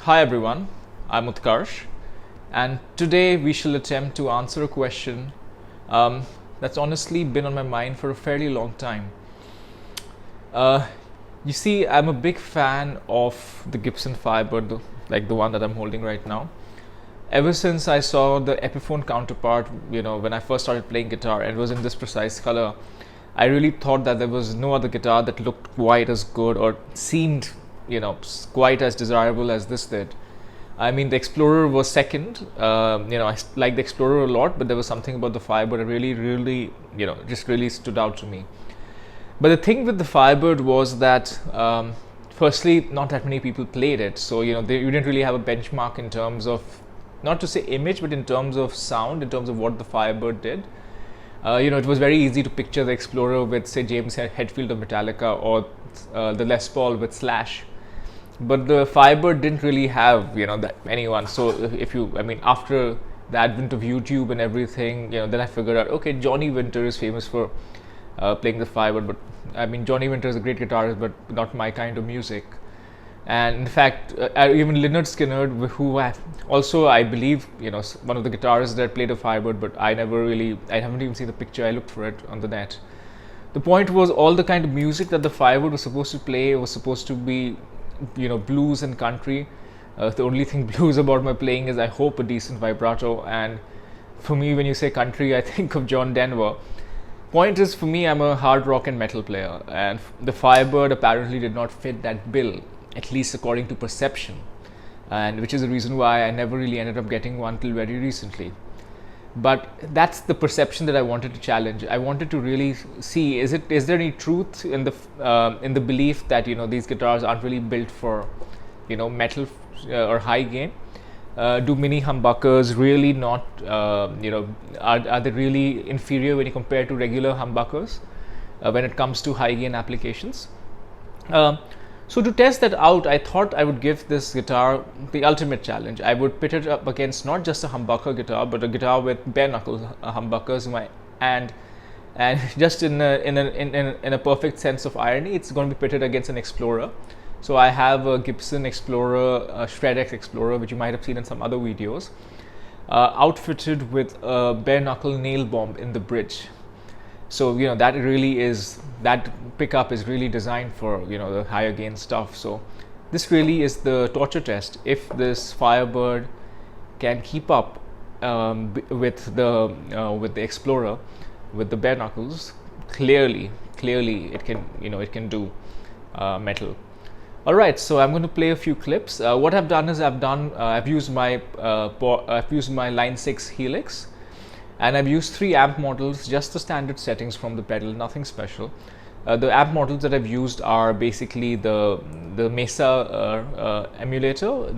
Hi everyone, I'm Utkarsh, and today we shall attempt to answer a question that's honestly been on my mind for a fairly long time. Uh, you see, I'm a big fan of the Gibson Firebird, like the one that I'm holding right now. Ever since I saw the Epiphone counterpart, when I first started playing guitar and it was in this precise color, I really thought that there was no other guitar that looked quite as good or seemed, quite as desirable as this did. I mean, the Explorer was second. I like the Explorer a lot, but there was something about the Firebird that really, just really stood out to me. But the thing with the Firebird was that, firstly, not that many people played it, so you didn't really have a benchmark in terms of, not to say image, but in terms of sound, in terms of what the Firebird did. It was very easy to picture the Explorer with, say, James Hetfield of Metallica, or the Les Paul with Slash. But the Firebird didn't really have, that anyone. So after the advent of YouTube and everything, then I figured out, okay, Johnny Winter is famous for playing the Firebird, but Johnny Winter is a great guitarist, but not my kind of music. And in fact, even Lynyrd Skynyrd, who I believe, one of the guitarists that played a Firebird, but I haven't even seen the picture. I looked for it on the net. The point was, all the kind of music that the Firebird was supposed to play was supposed to be, blues and country. The only thing blues about my playing is, I hope, a decent vibrato. And for me, when you say country, I think of John Denver. Point is, for me, I'm a hard rock and metal player, and the Firebird apparently did not fit that bill, at least according to perception, and which is the reason why I never really ended up getting one till very recently. But that's the perception that I wanted to challenge. I wanted to really see, is there any truth in the belief that these guitars aren't really built for metal or high gain? Do mini humbuckers really not are they really inferior when you compare to regular humbuckers when it comes to high gain applications? So to test that out, I thought I would give this guitar the ultimate challenge. I would pit it up against not just a humbucker guitar, but a guitar with bare knuckle humbuckers. And just in a perfect sense of irony, it's going to be pitted against an Explorer. So I have a Gibson Explorer, a Shred-X Explorer, which you might have seen in some other videos, outfitted with a bare knuckle nail bomb in the bridge. So that pickup is really designed for the higher gain stuff. So this really is the torture test. If this Firebird can keep up with the Explorer, with the bare knuckles, clearly it can do metal. All right, so I'm going to play a few clips. What I've done is I've used my Line 6 Helix. And I've used 3 amp models, just the standard settings from the pedal, nothing special. The amp models that I've used are basically the Mesa emulator,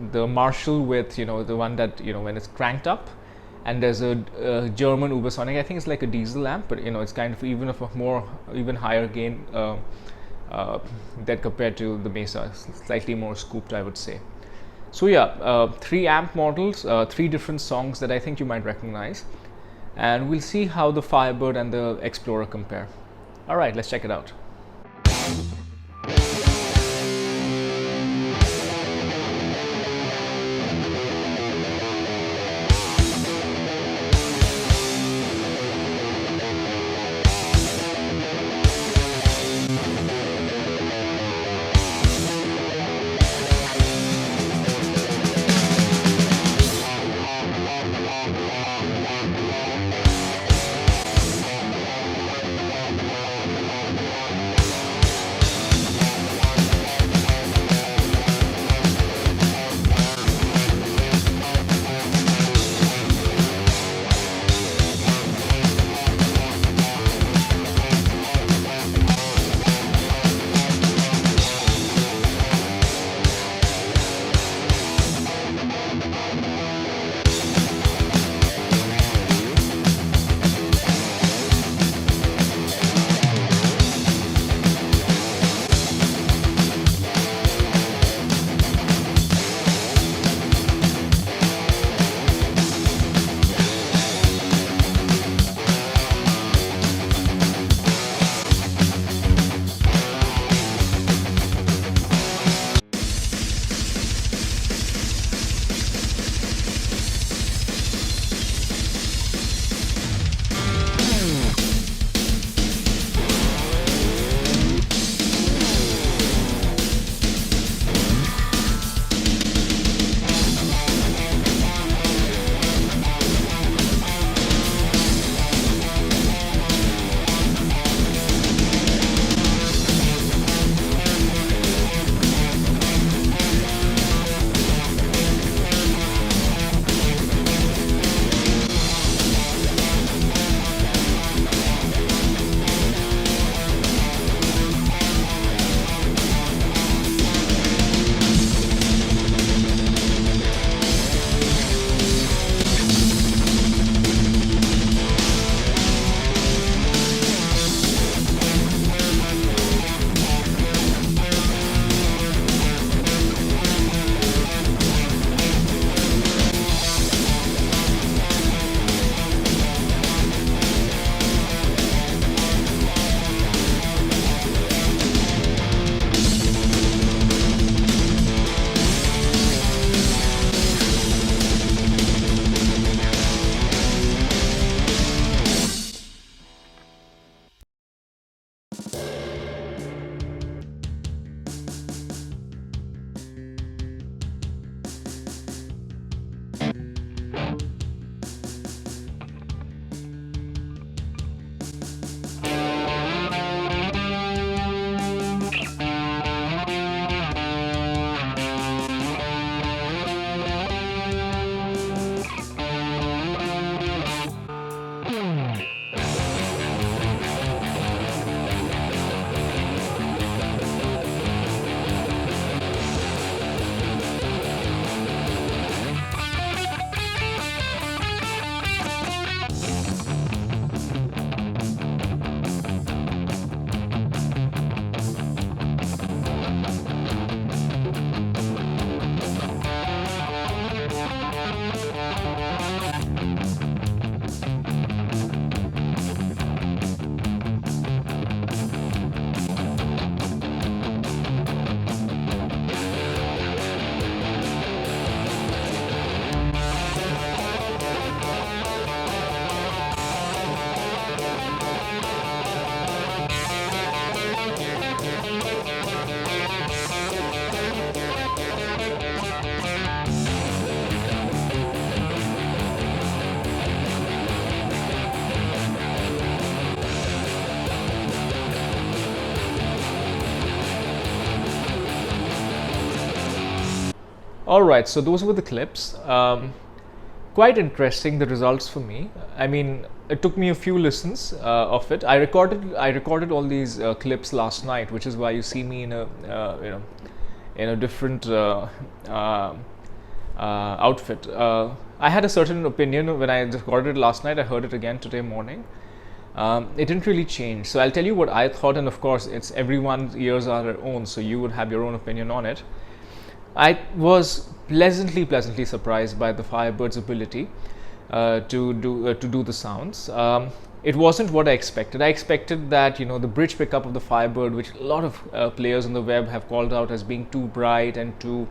the Marshall with the one that when it's cranked up, and there's a German Ubersonic. I think it's like a diesel amp, but it's kind of even higher gain that compared to the Mesa, slightly more scooped, I would say. So yeah, 3 amp models, 3 different songs that I think you might recognize, and we'll see how the Firebird and the Explorer compare. All right, let's check it out. Alright, so those were the clips. Quite interesting, the results for me. I mean, it took me a few listens of it. I recorded all these clips last night, which is why you see me in a in a different outfit. I had a certain opinion when I recorded it last night. I heard it again today morning. It didn't really change. So I'll tell you what I thought, and of course, it's everyone's ears are their own, so you would have your own opinion on it. I was pleasantly surprised by the Firebird's ability to do the sounds. It wasn't what I expected. I expected that the bridge pickup of the Firebird, which a lot of players on the web have called out as being too bright and too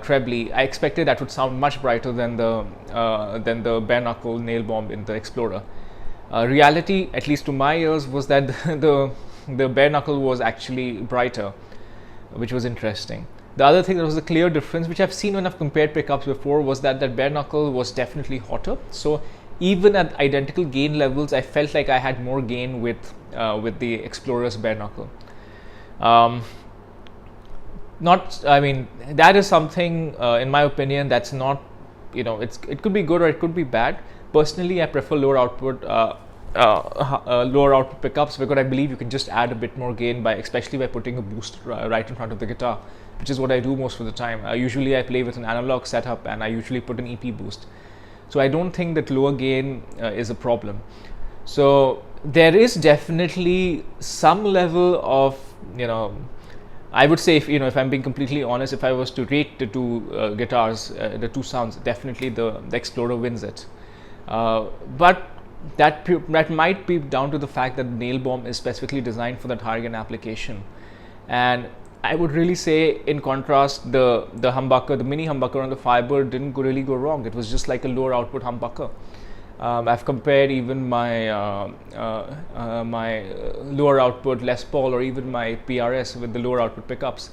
trebly, I expected that would sound much brighter than the Bare Knuckle Nailbomb in the Explorer. Reality, at least to my ears, was that the Bare Knuckle was actually brighter, which was interesting. The other thing that was a clear difference, which I've seen when I've compared pickups before, was that Bare Knuckle was definitely hotter. So even at identical gain levels, I felt like I had more gain with the Explorer's Bare Knuckle. I mean, that is something, in my opinion, that's not, it could be good or it could be bad. Personally, I prefer lower output pickups, because I believe you can just add a bit more gain especially by putting a boost right in front of the guitar, which is what I do most of the time. Usually I play with an analog setup, and I usually put an EP boost. So I don't think that lower gain is a problem. So there is definitely some level of, I would say, if I'm being completely honest, if I was to rate the two guitars, the two sounds, definitely the Explorer wins it. But that might be down to the fact that the Nailbomb is specifically designed for that higher gain application. And I would really say, in contrast, the humbucker, the mini humbucker on the Firebird didn't really go wrong. It was just like a lower output humbucker. I've compared even my lower output Les Paul or even my PRS with the lower output pickups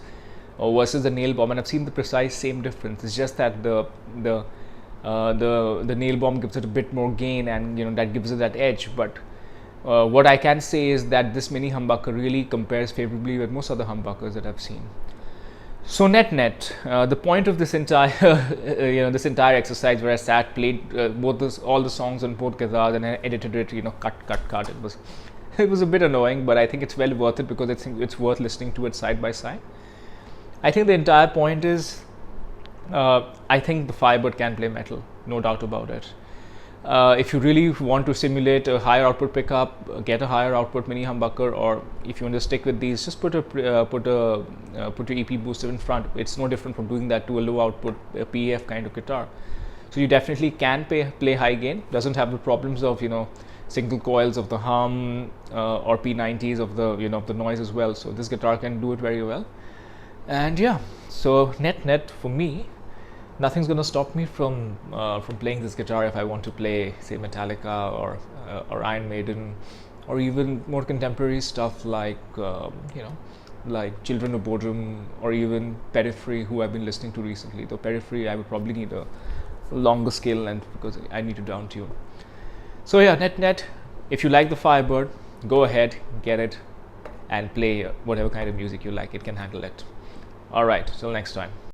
versus the Nailbomb, and I've seen the precise same difference. It's just that the Nailbomb gives it a bit more gain, and that gives it that edge. But what I can say is that this mini humbucker really compares favorably with most other humbuckers that I've seen. So net, the point of this entire this entire exercise, where I sat, played all the songs on both guitars, and I edited it, cut. It was a bit annoying, but I think it's well worth it, because it's worth listening to it side by side. I think the entire point is, I think the Firebird can play metal, no doubt about it. If you really want to simulate a higher output pickup, get a higher output mini humbucker, or if you want to stick with these, just put your EP booster in front. It's no different from doing that to a low output PAF kind of guitar. So you definitely can play high gain. Doesn't have the problems of single coils of the hum or P90s of the noise as well. So this guitar can do it very well. And yeah, so net for me, nothing's going to stop me from playing this guitar if I want to play, say, Metallica or Iron Maiden, or even more contemporary stuff like like Children of Bodom, or even Periphery, who I've been listening to recently. Though Periphery, I would probably need a longer scale length, because I need to down tune. So yeah, net, if you like the Firebird, go ahead, get it, and play whatever kind of music you like. It can handle it. All right, till next time.